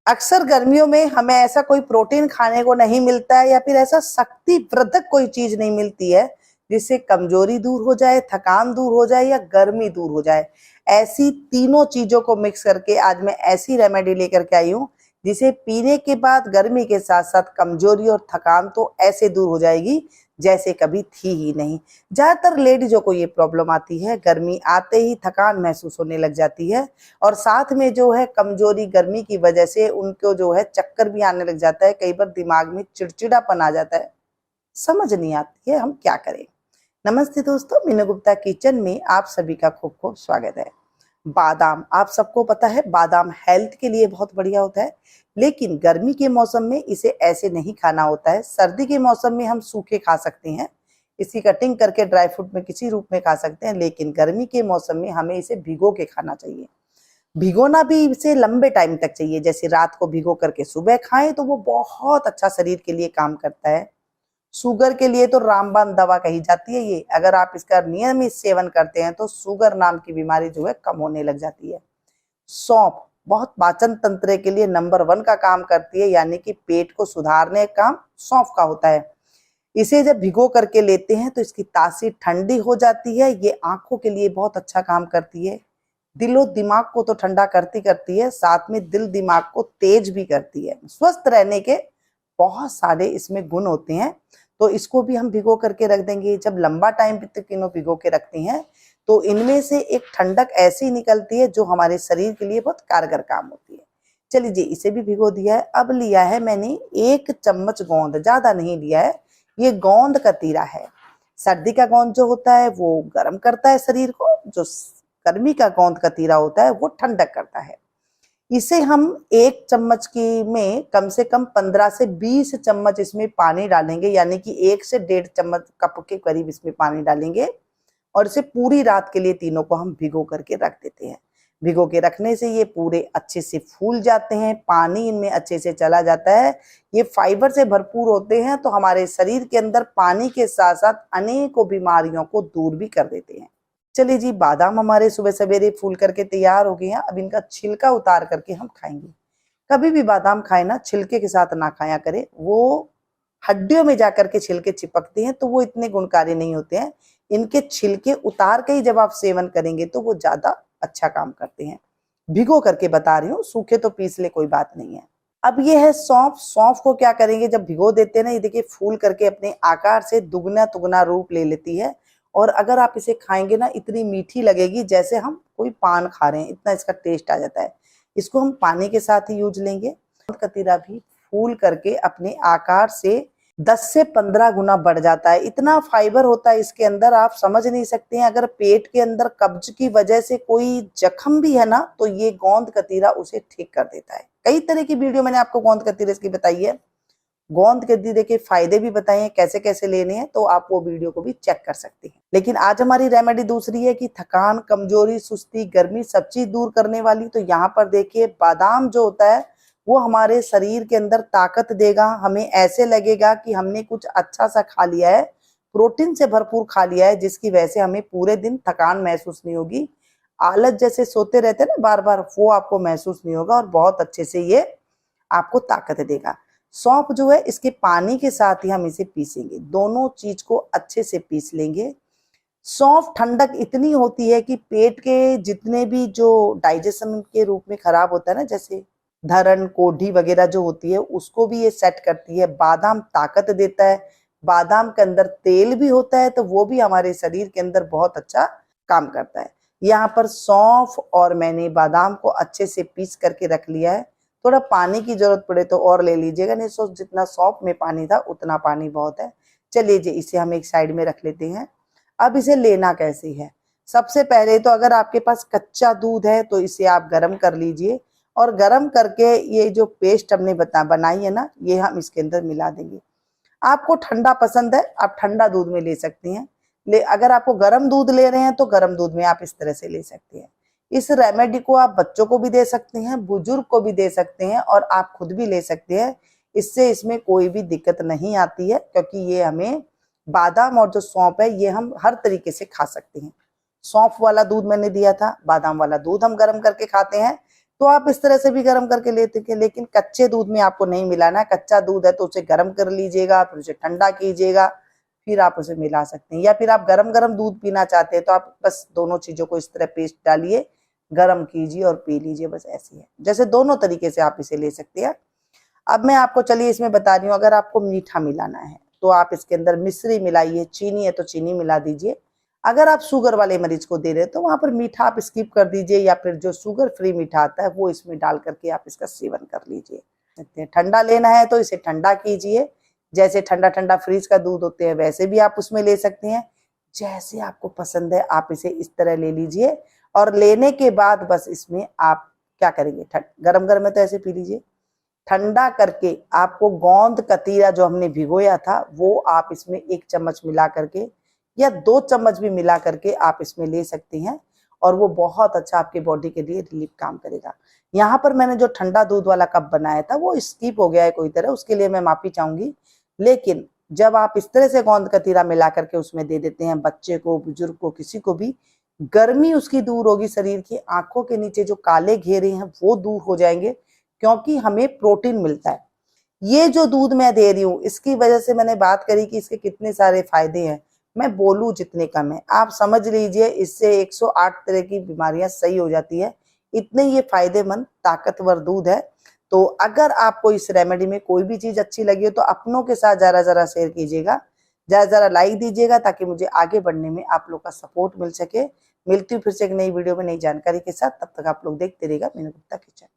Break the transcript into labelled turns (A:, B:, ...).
A: अक्सर गर्मियों में हमें ऐसा कोई प्रोटीन खाने को नहीं मिलता है या फिर ऐसा शक्तिवर्धक कोई चीज नहीं मिलती है जिससे कमजोरी दूर हो जाए, थकान दूर हो जाए या गर्मी दूर हो जाए। ऐसी तीनों चीजों को मिक्स करके आज मैं ऐसी रेमेडी लेकर के आई हूँ जिसे पीने के बाद गर्मी के साथ साथ कमजोरी और थकान तो ऐसे दूर हो जाएगी जैसे कभी थी ही नहीं। ज्यादातर लेडीजों को ये प्रॉब्लम आती है, गर्मी आते ही थकान महसूस होने लग जाती है और साथ में जो है कमजोरी, गर्मी की वजह से उनको जो है चक्कर भी आने लग जाता है, कई बार दिमाग में चिड़चिड़ापन आ जाता है। समझ नहीं आती है हम क्या करें। नमस्ते दोस्तों, मीनू गुप्ता किचन में आप सभी का खूब खूब स्वागत है। बादाम, आप सबको पता है बादाम हेल्थ के लिए बहुत बढ़िया होता है, लेकिन गर्मी के मौसम में इसे ऐसे नहीं खाना होता है। सर्दी के मौसम में हम सूखे खा सकते हैं, इसकी कटिंग करके ड्राई फ्रूट में किसी रूप में खा सकते हैं, लेकिन गर्मी के मौसम में हमें इसे भिगो के खाना चाहिए। भिगोना भी इसे लंबे टाइम तक चाहिए, जैसे रात को भिगो करके सुबह खाएं तो वो बहुत अच्छा शरीर के लिए काम करता है। शुगर के लिए तो रामबाण दवा कही जाती है ये। अगर आप इसका नियमित सेवन करते हैं तो शुगर नाम की बीमारी जो है कम होने लग जाती है। सौंफ बहुत पाचन तंत्र के लिए नंबर 1 का काम करती है, यानी कि पेट को सुधारने का काम सौंफ का होता है। इसे जब भिगो करके लेते हैं तो इसकी तासीर ठंडी हो जाती है। ये आंखों के लिए बहुत अच्छा काम करती है, दिलो दिमाग को तो ठंडा करती है, साथ में दिल दिमाग को तेज भी करती है। स्वस्थ रहने के बहुत सारे इसमें गुण होते हैं, तो इसको भी हम भिगो करके रख देंगे। जब लंबा टाइम तक इनको भिगो के रखते हैं तो इनमें से एक ठंडक ऐसी निकलती है जो हमारे शरीर के लिए बहुत कारगर काम होती है। चलिए जी, इसे भी भिगो दिया है। अब लिया है मैंने 1 चम्मच गोंद, ज्यादा नहीं लिया है। ये गोंद कतीरा है। सर्दी का गोंद जो होता है वो गर्म करता है शरीर को, जो गर्मी का गोंद कतीरा होता है वो ठंडक करता है। इसे हम 1 चम्मच की में कम से कम 15 से 20 चम्मच इसमें पानी डालेंगे, यानी कि 1 से 1.5 चम्मच कप के करीब इसमें पानी डालेंगे और इसे पूरी रात के लिए तीनों को हम भिगो करके रख देते हैं। भिगो के रखने से ये पूरे अच्छे से फूल जाते हैं, पानी इनमें अच्छे से चला जाता है। ये फाइबर से भरपूर होते हैं, तो हमारे शरीर के अंदर पानी के साथ साथ अनेकों बीमारियों को दूर भी कर देते हैं। चलिए जी, बादाम हमारे सुबह सवेरे फूल करके तैयार हो गए हैं। अब इनका छिलका उतार करके हम खाएंगे। कभी भी बादाम खाए ना, छिलके के साथ ना खाया करें, वो हड्डियों में जाकर के छिलके चिपकते हैं तो वो इतने गुणकारी नहीं होते हैं। इनके छिलके उतार के ही जब आप सेवन करेंगे तो वो ज्यादा अच्छा काम करते हैं। भिगो करके बता रही हूँ, सूखे तो पीस ले, कोई बात नहीं है। अब ये है सौंफ। सौंफ को क्या करेंगे, जब भिगो देते हैं ना, ये देखिए फूल करके अपने आकार से दुगना तुगना रूप ले लेती है और अगर आप इसे खाएंगे ना, इतनी मीठी लगेगी जैसे हम कोई पान खा रहे हैं, इतना इसका टेस्ट आ जाता है। इसको हम पानी के साथ ही यूज लेंगे। कतीरा भी फूल करके अपने आकार से 10 से 15 गुना बढ़ जाता है। इतना फाइबर होता है इसके अंदर, आप समझ नहीं सकते हैं। अगर पेट के अंदर कब्ज की वजह से कोई जख्म भी है ना, तो ये गोंद कतीरा उसे ठीक कर देता है। कई तरह की वीडियो मैंने आपको गोंद कतीरे की बताई है, गोंद कतीरे के फायदे भी बताए हैं, कैसे कैसे लेने हैं, तो आप वो वीडियो को भी चेक कर सकते हैं। लेकिन आज हमारी रेमेडी दूसरी है कि थकान, कमजोरी, सुस्ती, गर्मी सब चीज दूर करने वाली। तो यहाँ पर देखिए, बादाम जो होता है वो हमारे शरीर के अंदर ताकत देगा। हमें ऐसे लगेगा कि हमने कुछ अच्छा सा खा लिया है, प्रोटीन से भरपूर खा लिया है, जिसकी वजह से हमें पूरे दिन थकान महसूस नहीं होगी। आलस जैसे सोते रहते हैं ना बार बार, वो आपको महसूस नहीं होगा और बहुत अच्छे से ये आपको ताकत देगा। सौंफ जो है, इसके पानी के साथ ही हम इसे पीसेंगे। दोनों चीज को अच्छे से पीस लेंगे। सौंफ ठंडक इतनी होती है कि पेट के जितने भी जो डाइजेशन के रूप में खराब होता है ना, जैसे धरण, कोढ़ी वगैरह जो होती है, उसको भी ये सेट करती है। बादाम ताकत देता है। बादाम के अंदर तेल भी होता है, तो वो भी हमारे शरीर के अंदर बहुत अच्छा काम करता है। यहाँ पर सौंफ और मैंने बादाम को अच्छे से पीस करके रख लिया है। थोड़ा पानी की जरूरत पड़े तो और ले लीजिएगा, नहीं तो जितना सौंफ में पानी था उतना पानी बहुत है। चलिए जी, इसे हम एक साइड में रख लेते हैं। अब इसे लेना कैसे है, सबसे पहले तो अगर आपके पास कच्चा दूध है तो इसे आप गर्म कर लीजिए और गर्म करके ये जो पेस्ट हमने बनाई है ना, ये हम इसके अंदर मिला देंगे। आपको ठंडा पसंद है, आप ठंडा दूध में ले सकते हैं। अगर आपको गर्म दूध ले रहे हैं तो गर्म दूध में आप इस तरह से ले सकते हैं। इस रेमेडी को आप बच्चों को भी दे सकते हैं, बुजुर्ग को भी दे सकते हैं और आप खुद भी ले सकते हैं। इससे इसमें कोई भी दिक्कत नहीं आती है, क्योंकि ये हमें बादाम और जो सौंफ है ये हम हर तरीके से खा सकते हैं। सौंफ वाला दूध मैंने दिया था, बादाम वाला दूध हम गर्म करके खाते हैं। तो आप इस तरह से भी गर्म करके लेते हैं, लेकिन कच्चे दूध में आपको नहीं मिलाना है। कच्चा दूध है तो उसे गर्म कर लीजिएगा, फिर उसे ठंडा कीजिएगा, फिर आप उसे मिला सकते हैं। या फिर आप गरम गरम दूध पीना चाहते हैं तो आप बस दोनों चीजों को इस तरह पेस्ट डालिए, गरम कीजिए और पी लीजिए, बस ऐसी है। जैसे दोनों तरीके से आप इसे ले सकते हैं। अब मैं आपको चलिए इसमें बता रही हूँ, अगर आपको मीठा मिलाना है तो आप इसके अंदर मिश्री मिलाइए, चीनी है तो चीनी मिला दीजिए। अगर आप शुगर वाले मरीज को दे रहे हैं तो वहां पर मीठा आप स्किप कर दीजिए, या फिर जो शुगर फ्री मीठा आता है वो इसमें डाल करके आप इसका सेवन कर लीजिए। ठंडा लेना है तो इसे ठंडा कीजिए, जैसे ठंडा ठंडा फ्रिज का दूध होते हैं वैसे भी आप उसमें ले सकते हैं। जैसे आपको पसंद है आप इसे इस तरह ले लीजिए, और लेने के बाद बस इसमें आप क्या करेंगे, गरम गरम है तो ऐसे पी लीजिए। ठंडा करके आपको गोंद कतीरा जो हमने भिगोया था वो आप इसमें 1 चम्मच मिला करके या 2 चम्मच भी मिला करके आप इसमें ले सकते हैं, और वो बहुत अच्छा आपके बॉडी के लिए रिलीफ काम करेगा। यहाँ पर मैंने जो ठंडा दूध वाला कप बनाया था वो स्किप हो गया है कोई तरह, उसके लिए मैं माफी चाहूंगी। लेकिन जब आप इस तरह से गोंद कतीरा मिला करके उसमें दे देते हैं, बच्चे को, बुजुर्ग को, किसी को भी, गर्मी उसकी दूर होगी शरीर की, आंखों के नीचे जो काले घेरे हैं वो दूर हो जाएंगे, क्योंकि हमें प्रोटीन मिलता है। ये जो दूध मैं दे रही हूँ इसकी वजह से मैंने बात करी कि इसके कितने सारे फायदे हैं, मैं बोलूं जितने कम है। आप समझ लीजिए इससे 108 तरह की बीमारियां सही हो जाती है, इतने ये फायदेमंद ताकतवर दूध है। तो अगर आपको इस रेमेडी में कोई भी चीज अच्छी लगी हो तो अपनों के साथ जरा जरा शेयर कीजिएगा, जरा जरा लाइक दीजिएगा, ताकि मुझे आगे बढ़ने में आप लोग का सपोर्ट मिल सके। मिलती हूँ फिर से एक नई वीडियो में नई जानकारी के साथ, तब तक आप लोग देखते रहिएगा मीनू गुप्ता किचन।